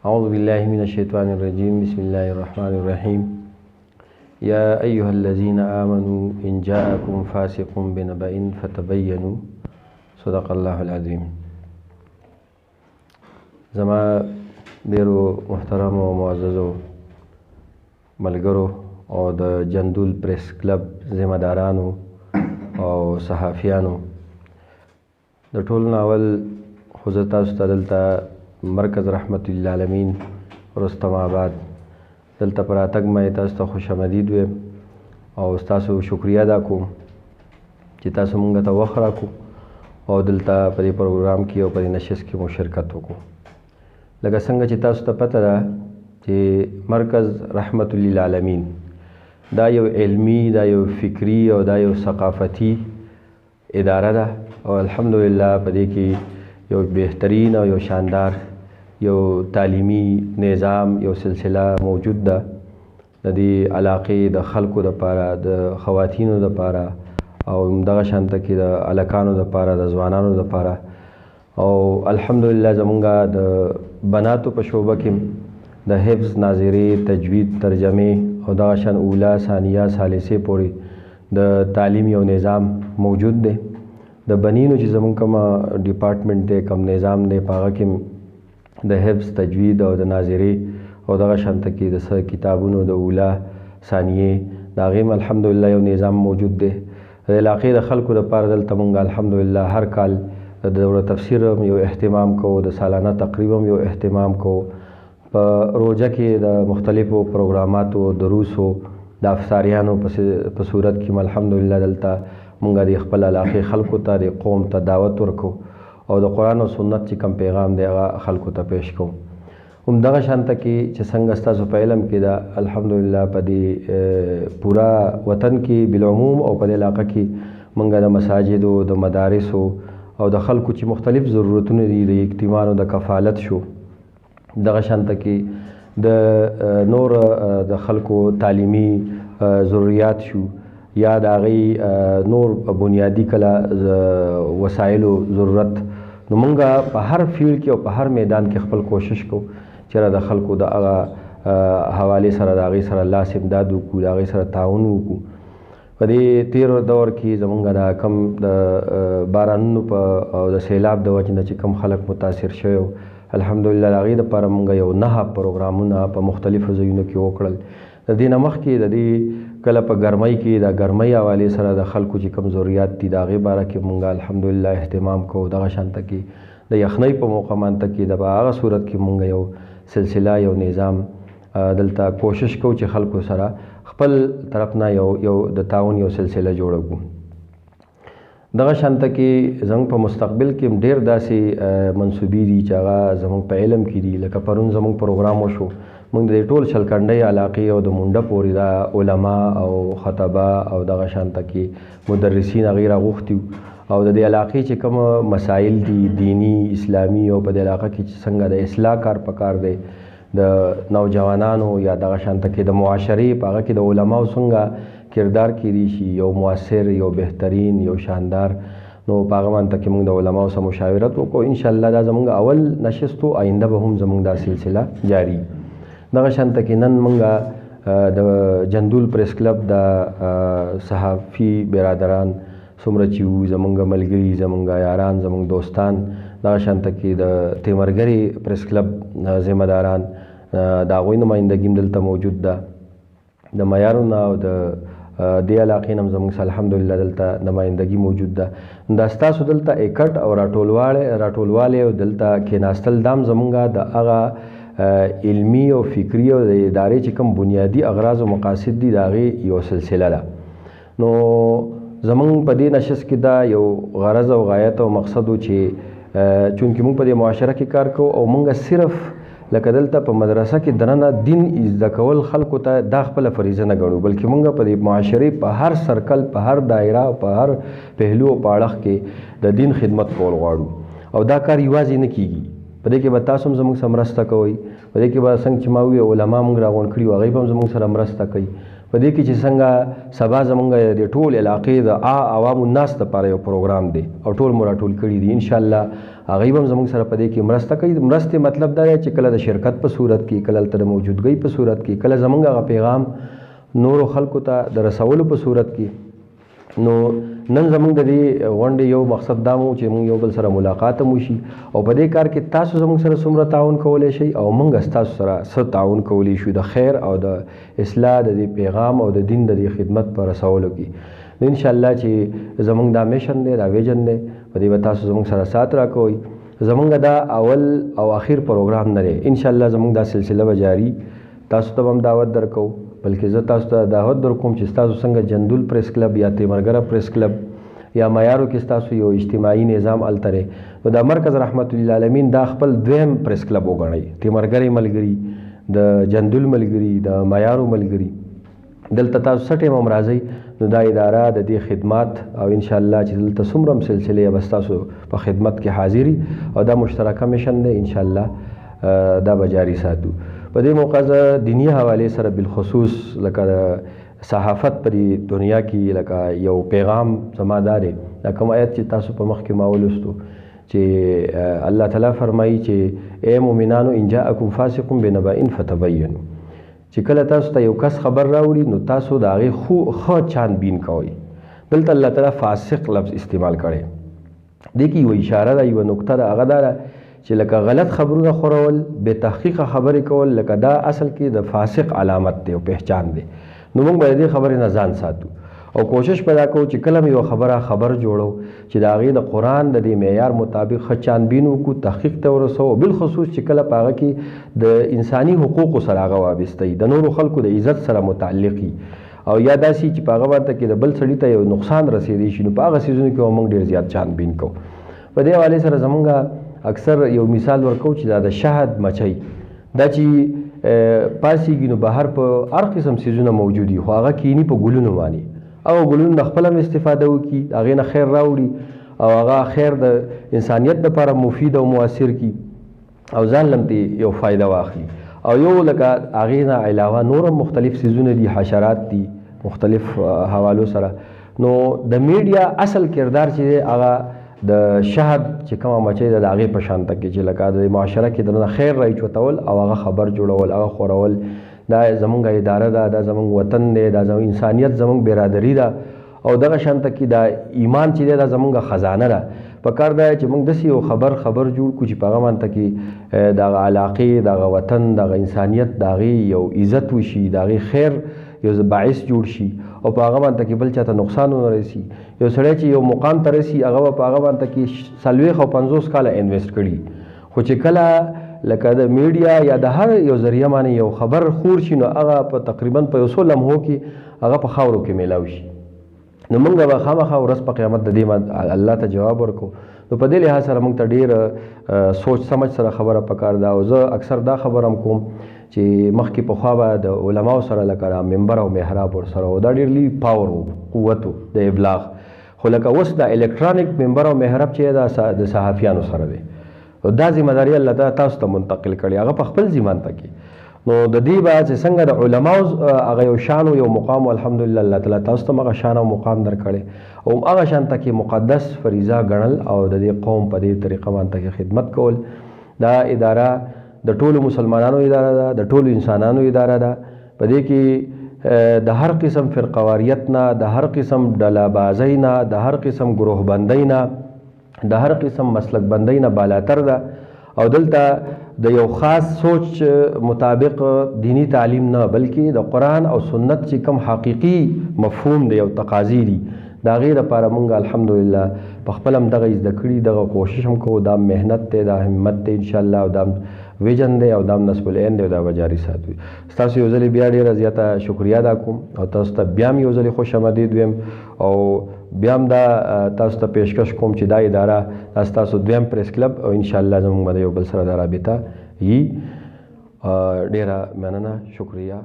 أعوذ بالله من الشيطان الرجيم بسم الله الرحمن الرحيم يا أيها الذين آمنوا إن جاءكم فاسق بنبأ فتبينوا صدق الله العظيم. زما ډیرو محترم او معززو ملګرو او د جندول پریس کلب ذمہ دارانو او صحافیانو د ټول ناول خو زه تاسو ته دلته مرکز رحمت للعالمین رستم آباد دلته پر راتګ مې تاسو ته خوش آمدید ویم او ستاسو شکریه ادا کوم چې تاسو مونږ ته وخت راکړو او دلته په دې پروګرام کې او په دې نشست کې مو شرکت وکړو. لکه څنګه چې تاسو ته پته ده چې مرکز رحمت للعالمین دا یو علمی، دا یو فکری او دا یو ثقافتی اداره ده او الحمدلله په دې کې یو بهترین او یو شاندار یو تعلیمی نظام یو سلسله موجود ده د دې علاقې د خلکو دپاره، د خواتینو دپاره او همدغه شانته کې د هلکانو دپاره، د ځوانانو دپاره. او الحمدلله زمونږ د بناتو په شعبه کې د حفظ، ناظرې، تجوید، ترجمې او دغه شان اوله، ثانیه، ثالثې پورې د تعلیم یو نظام موجود دی. د بنینو چې زمونږ کومه ډپارټمنټ دی، کوم نظام دی، په هغه کې د حفظ، تجوید او د ناظرې او دغه شانته کې د څه کتابونو د اوله، ثانیې د هغې هم الحمدلله یو نظام موجود دی. د علاقې د خلکو دپاره دلته مونږ الحمدلله هر کال د دوره تفسیر هم یو اهتمام کوو، د سالانه تقریب هم یو اهتمام کوو. په روژه کې د مختلفو پروګراماتو، دروسو، د افطاریانو په صورت کې الحمدلله دلته مونږ د خپل علاقې خلکو ته، د قوم ته دعوت ورکو او د قرآن او سنت چې کوم پیغام دی هغه خلکو ته پیش کوو. همدغه شانته کې چې څنګه ستاسو په علم کې ده الحمدلله په دې پورا وطن کې بالعموم او په دې علاقه کې مونږ د مساجدو، د مدارسو او د خلکو چې مختلف ضرورتونه دي د یتیمانو د کفالت شو، دغه شانته کې د نور د خلکو تعلیمی ضروریات شو یا د هغې نور بنیادی کله وسایلو ضرورت، نو مونږ په هر فیلډ کې او په هر میدان کې خپل کوشش کوو چې د خلکو د هغه حوالې سره د هغې سره لاس امداد وکړو، د هغې سره تعاون وکړو. په دې تیر دور کې زمونږ د کم د بارانونو او د سیلاب د وجې نه چې کم خلک متاثر شوی الحمدلله د هغې دپاره مونږ یو 9 پروګرامونه په مختلفو ځایونو کې وکړل. د دې نه مخکې د دې کله په ګرمۍ کې د ګرمۍ حوالې سره د خلکو چې کوم ضروریات دي د هغې باره کې مونږ الحمدلله اهتمام کوو. دغه شانته کې د یخنۍ په موقع مانته کې د په هغه صورت کې مونږ یو سلسله، یو نظام دلته کوشش کوو چې خلکو سره خپل طرف نه یو د تعاون یو سلسله جوړه کړو. دغه شانته کې زموږ په مستقبل کې ډېر داسې منصوبې دي چې هغه زموږ په علم کې دي. لکه پرون زموږ پروګرام وشو، موږ د ټول شلکنډۍ علاقې او د منډه پورې دا علما او خطبه او دغه شانته کې مدرسین هغې راغوښتي او د دې علاقې چې کوم مسایل دي دینی، اسلامي او په دې علاقه کې چې څنګه د اصلاح کار پکار دی د نوجوانانو یا دغه شانته کې د معاشرې په هغه کې د علماو څنګه کردار کیدی شي یو مؤثر، یو بهترین، یو شاندار. نو په هغه مانته کې موږ د علماو سره مشاورت وکړو. انشاءالله دا زموږ اول نشست و، آینده به هم زموږ دا سلسله جاری. دغه شانته کې نن مونږ د جندول پریس کلب د صحافي برادران څومره چې وو، زمونږ ملګري، زمونږ یاران، زمونږ دوستان، دغه شانته کې د تیمرګري پریس کلب ذمہ داران، د هغوی نمایندګي هم دلته موجود ده. د معیارو نه او د دې علاقې نه هم زموږ سره الحمدلله دلته نمایندګي موجود ده. دا ستاسو دلته اکټ او راټولوالی او دلته کېناستل دا هم زمونږ د هغه علمی او فکری او د ادارې چې کوم بنیادی اغراض او مقاصد دي د هغې یو سلسله ده. نو زمونږ په دې نشست کې دا یو غرض او غایت او مقصد و چې چونکې مونږ په دې معاشره کې کار کوو او مونږ صرف لکه دلته په مدرسه کې دننه دین زده کول خلکو ته دا خپله فریضه نه ګڼو، بلکې مونږ په دې معاشرې په هر سرکل، په هر دایره او په هر پهلو او په اړخ کې د دین خدمت کول غواړو. او دا کار یوازې نه کیږي، په دې کې به تاسو هم زموږ سره مرسته کوئ، په دې کې به څنګه چې ما وویل علما موږ راغونډ کړي وو هغوی به هم زموږ سره مرسته کوي. په دې کې چې څنګه سبا زموږ د ټول علاقې د عوامو الناس دپاره یو پروګرام دی او ټول مو راټول کړي دي. انشاءالله هغوی به هم زموږ سره په دې کې مرسته کوي. مرستې مطلب دا دی چې کله د شرکت په صورت کې، کله هلته د موجودګۍ په صورت کې، کله زموږ هغه پیغام نورو خلکو ته د رسولو په صورت کې. نو نن زموږ د دې غونډې یو مقصد دا مو چې موږ یو بل سره ملاقات هم وشي او په دې کار کې تاسو زموږ سره څومره تعاون کولی شئ او موږ ستاسو سره څه تعاون کولی شو د خیر او د اصلاح د دې پیغام او د دین د دې خدمت په رسولو کې. نو انشاءالله چې زموږ دا میشن دی، دا ویژن دی، په دې به تاسو زموږ سره سات راکوئ. زموږ دا اول او اخیر پروګرام نه دی، انشاءالله زموږ دا سلسله به جاری. تاسو ته هم دعوت درکو، بلکې زه تاسو ته دعوت درکوم چې تاسو څنګه جندول پریس کلب یا تیمرګره پریس کلب یا معیارو کې تاسو یو اجتماعي نظام هلته دی، نو دا مرکز رحمت للعالمین دا خپل دویم پریس کلب وګڼئ. تیمرګرې ملګري، د جندول ملګري، د معیارو ملګري، دلته تاسو څه ټیم هم راځئ. نو دا اداره د دې خدمات او انشاءالله چې دلته څومره هم سلسلې به ستاسو په خدمت کې حاضري او دا مشترکه میشن دی، انشاءالله دا به جاري ساتو. په دې موقع زه دیني حوالې سره بالخصوص لکه صحافت په دې دنیا کې لکه یو پیغام زما دا دی، دا کوم آیت چې تاسو په مخ کې ما ولوستو چې الله تعالی فرمایي چې ای مؤمنانو ان جاءکم فاسق بنبأ فتبینوا، چې کله تاسو ته یو کس خبر راوړي نو تاسو د هغې ښه چھانبین کوئ. دلته الله تعالی فاسق لفظ استعمال کړی، دې کې یوه اشاره ده، یوه نکته ده، هغه دا ده چې لکه غلط خبرونه خورول، بې تحقیقه خبرې کول، لکه دا اصل کې د فاسق علامت دی او پہچان دی. نو موږ به د دې خبرې نه ځان ساتو او کوشش پیدا کوو چې کله م یو خبر جوړو چې د هغې د قرآن د دې معیار مطابق ښه چھانبین وکړو، تحقیق ته ورسوو، بالخصوص چې کله په هغه کې د انساني حقوقو سره هغه وابسته وي، د نورو خلکو د عزت سره متعلق وي، او یا داسې چې په هغه باندې کې د بل سړي ته یو نقصان رسېدی شي، نو په هغه څیزونو کې موږ ډېر زیات چھانبین کوو. په دې حوالې سره زموږ اکثر یو مثال ورکو چې دا د شهد مچۍ دا چې پاسېږي نو بهر په هر قسم څیزونه موجود وي، خو هغه کیني په ګلونو باندې، او ګلونو نه خپله هم استفاده وکړي، هغې نه خیر راوړي او هغه خیر د انسانیت دپاره مفید او مؤثر کړي او ځان لم ترې یو فایده واخلي. او یو لکه هغې نه علاوه نور هم مختلف څیزونه دي، حشرات دي مختلف حوالو سره. نو د میډیا اصل کردار چې دی هغه د شهد چې کومه مچۍ ده د هغې په شانته کې چې لکه د معاشره کې دننه خیر راچوتول او هغه خبر جوړول، هغه خورول، دا زمونږ اداره ده، دا زمونږ وطن دی، دا زمونږ انسانیت، زمونږ برادري ده او دغه شانته کې دا ایمان چې دی دا زمونږ خزانه ده. پکار دا چې موږ داسې یو خبر جوړ کړو چې په هغه باندې کې د هغه علاقې، د هغه وطن، د هغه انسانیت، د هغې یو عزت وشي، د هغې خیر یو باعث جوړ شي او په هغه باندې کې بل چاته نقصان ونه رسي. یو سړی چې یو مقام ته رسي هغه به په هغه باندې کې 40 او 50 کاله انویسټ کړي، خو چې کله لکه د میډیا یا د هر یو ذریعه باندې یو خبر خور شي نو هغه په تقریبا په یو څو لمحو کې هغه په خاورو کې میلاو شي. نو موږ به خامخا ورځ په قیامت د دې الله ته جواب ورکو. نو په دې لحاظ سره موږ ته ډېر سوچ سمجھ سره خبره پکار ده. او زه اکثر دا خبره هم کوم چې مخکې پخوا به د علماو سره لکه منبر او محراب ورسره و، دا ډېر لوی پاور و، قوت و د ابلاغ. خو لکه اوس د الکترانیک منبر او محراب چې د صحافیانو سره دی، دا ذمہداري الله تعالی تاسو ته منتقل کړي، هغه په خپل ذمه ته کې. نو د دې بعد چې څنګه د علماو هغه یو شان او یو مقام، الحمدلله الله تعالی تاسو ته هغه شان او مقام درکړي او هغه شان ته کې مقدس فریضه ګڼل او د دې قوم په دې طریقه باندې خدمت کول. دا اداره د ټولو مسلمانانو اداره ده، د ټولو انسانانو اداره ده. په دې کې د هر قسم فرقواریت نه، د هر قسم ډلهبازۍ نه، د هر قسم ګروه بندۍ نه، د هر قسم مسلک بندۍ نه بالاتر ده. او دلته د یو خاص سوچ مطابق دینی تعلیم نه، بلکې د قرآن او سنت چې کوم حقیقي مفهوم دی او تقاضي دي د هغې دپاره مونږ الحمدلله په خپل هم دغه زده کړي، دغه کوشش هم کوو، دا محنت دی، دا همت دی انشاءالله، او دا ویژن دی او دا نصب العین دی او دا به جاري ساتو. ستاسو یو ځلې بیا ډېره زیاته شکریه ادا کوم او تاسو ته بیا هم یو ځلې خوش آمدید ویم او بیا هم دا تاسو ته پیشکش کوم چې دا اداره دا ستاسو دویم پریس کلب او انشاءالله زموږ به د یو بل سره دا رابطه وي. ډېره مننه، شکریه.